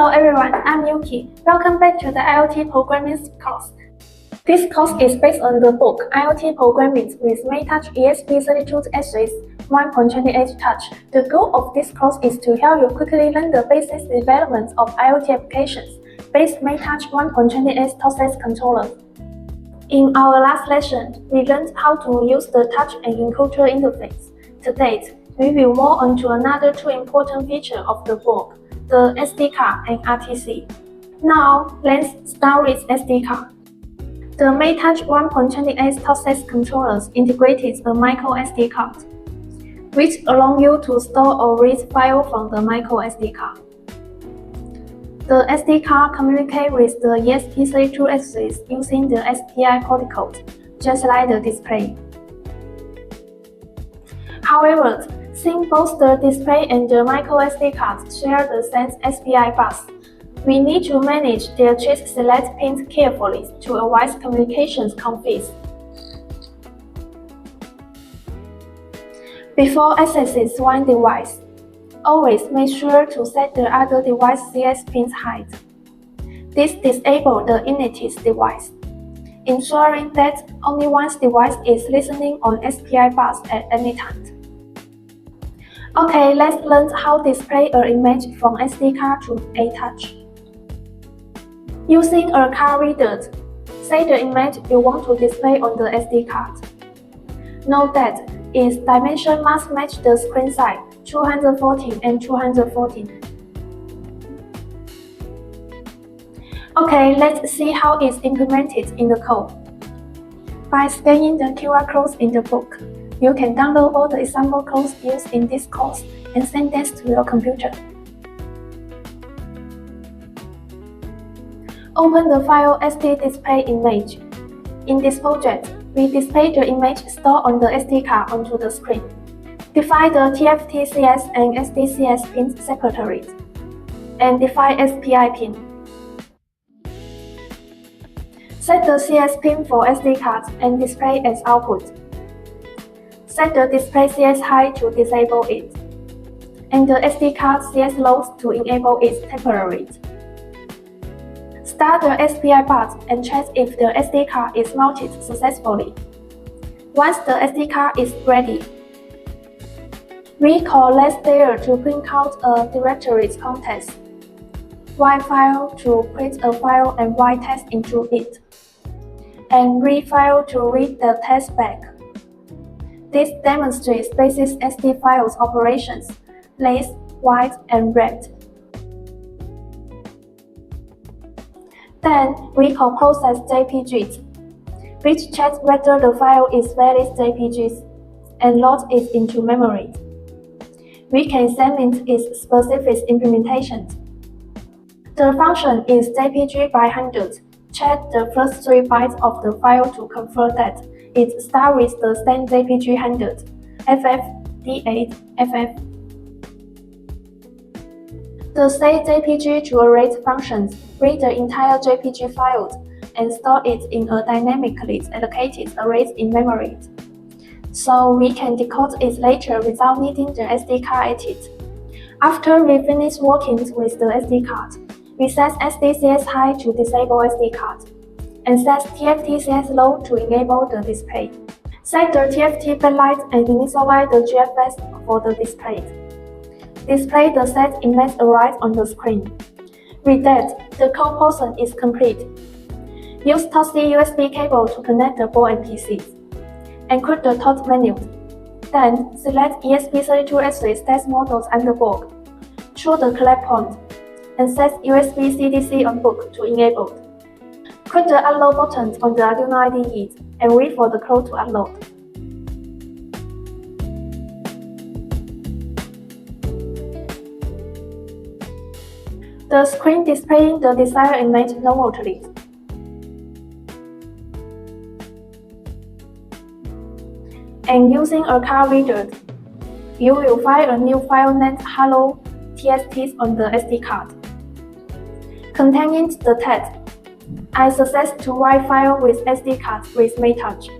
Hello everyone, I'm Yuki. Welcome back to the IoT Programming course. This course is based on the book IoT Programming with MaTouch ESP32S3 1.28 touch. The goal of this course is to help you quickly learn the basic development of IoT applications based MaTouch 1.28 touchless controller. In our last lesson, we learned how to use the touch and encoder interface. Today, we will move on to another two important features of the book, the SD card and RTC. Now, let's start with SD card. The MaTouch 1.28 touchless controllers integrates a micro SD card, which allows you to store or read files from the micro SD card. The SD card communicates with the ESP32S3 using the SPI protocol, just like the display. However, since both the display and the micro SD cards share the same SPI bus, we need to manage their chip select pins carefully to avoid communications conflicts. Before accessing one device, always make sure to set the other device CS pins height. This disables the inactive device, ensuring that only one device is listening on SPI bus at any time. Okay, let's learn how to display an image from SD card to a touch. Using a card reader, say the image you want to display on the SD card. Note that its dimension must match the screen size 214 and 214. Okay, let's see how it's implemented in the code. By scanning the QR codes in the book, you can download all the example codes used in this course and send them to your computer. Open the file SD display image. In this project, we display the image stored on the SD card onto the screen. Define the TFT-CS and SD-CS pins separately, and define SPI pin. Set the CS pin for SD card and display as output. Set the display CS height to disable it, and the SD card CS load to enable it temporarily. Start the SPI bus and check if the SD card is mounted successfully. Once the SD card is ready, we collect there to print out a directory context, write file to print a file and write text into it, and read file to read the text back. This demonstrates basic SD files operations, left, right, and read. Then we call process JPGs, which checks whether the file is valid JPGs and load it into memory. We can segment its specific implementation. The function is JPG by 100. Check the first 3 bytes of the file to confirm that it starts with the same JPG 100, FF, D8, FF. The set JPG to array functions read the entire JPG file and store it in a dynamically allocated array in memory, so we can decode it later without needing the SD card at it. After we finish working with the SD card, we set SD-CS high to disable SD card, and set TFT-CS low to enable the display. Set the TFT backlight and initialize the GFS for the display. Display the set image arrives on the screen. With that, the code portion is complete. Use Type-C USB cable to connect the board and PC. Encrypt the touch menu. Then, select ESP32S3 test models on the board. Choose the collect point, and set USB CDC on book to enable. Click the Upload button on the Arduino IDE and wait for the code to upload. The screen displaying the desired image normally. And using a card reader, you will find a new file named Hello TST on the SD card, containing the text. I suggest to write file with SD card with MaTouch.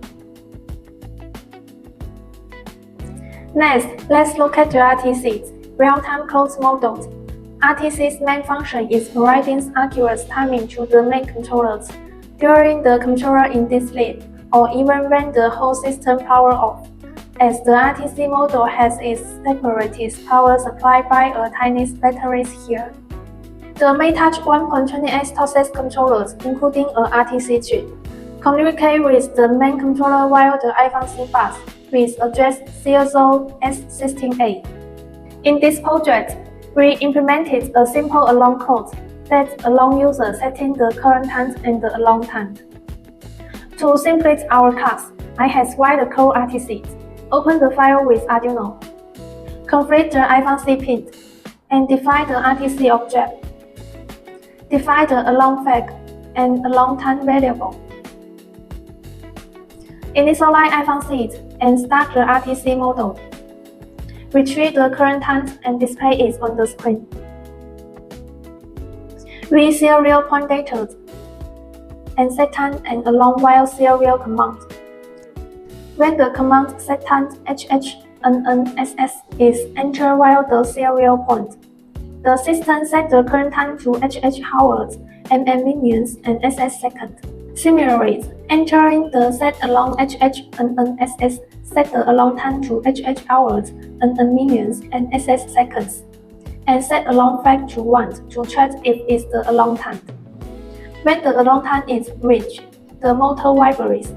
Next, let's look at the RTCs, real-time code models. RTC's main function is providing accurate timing to the main controllers during the controller in this sleep, or even when the whole system power off, as the RTC model has its separate power supply by a tiny batteries here. The MaTouch 1.28 process controllers, including a RTC chip, communicate with the main controller via the iPhone C bus with address C0S16A. In this project, we implemented a simple alarm code that allows users setting the current time and the alarm time. To simplify our task, I have write the code RTC, open the file with Arduino, configure the iPhone C pin, and define the RTC object. Define the alarm flag and alarm time variable. Initialize iPhone C and start the RTC model. Retrieve the current time and display it on the screen. Read serial point data and set time and alarm while serial command. When the command set time HHNNSS is entered while the serial point, the system set the current time to HH hours, MM minutes, and SS seconds. Similarly, entering the set alarm HHNNSS set the alarm time to HH hours, MM minutes, and SS seconds, and set alarm flag to 1 to check if it's the alarm time. When the alarm time is reached, the motor vibrates.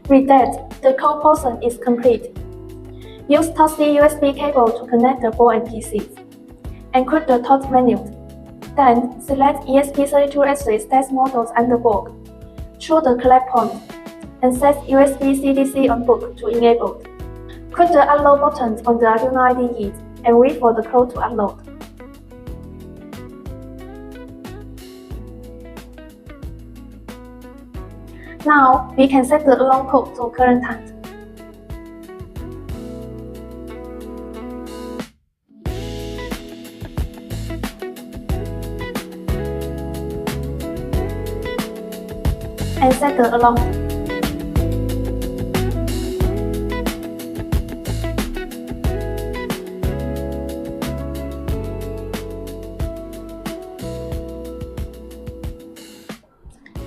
With that, the code portion is complete. Use Type-C USB cable to connect the board and PCs. Encrypt the touch menu. Then, select ESP32S3 test models on the board. Choose the collect point, and set USB CDC on book to enable. Click the Upload button on the Arduino IDE and wait for the code to upload. Now, we can set the alarm code to current time. And set the alarm.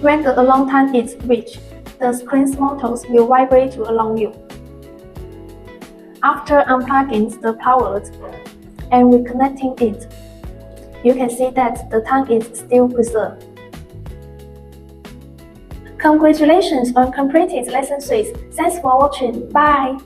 When the alarm time is reached, the screen's motors will vibrate to alarm you. After unplugging the power and reconnecting it, you can see that the time is still preserved. Congratulations on completed lesson 6. Thanks for watching. Bye!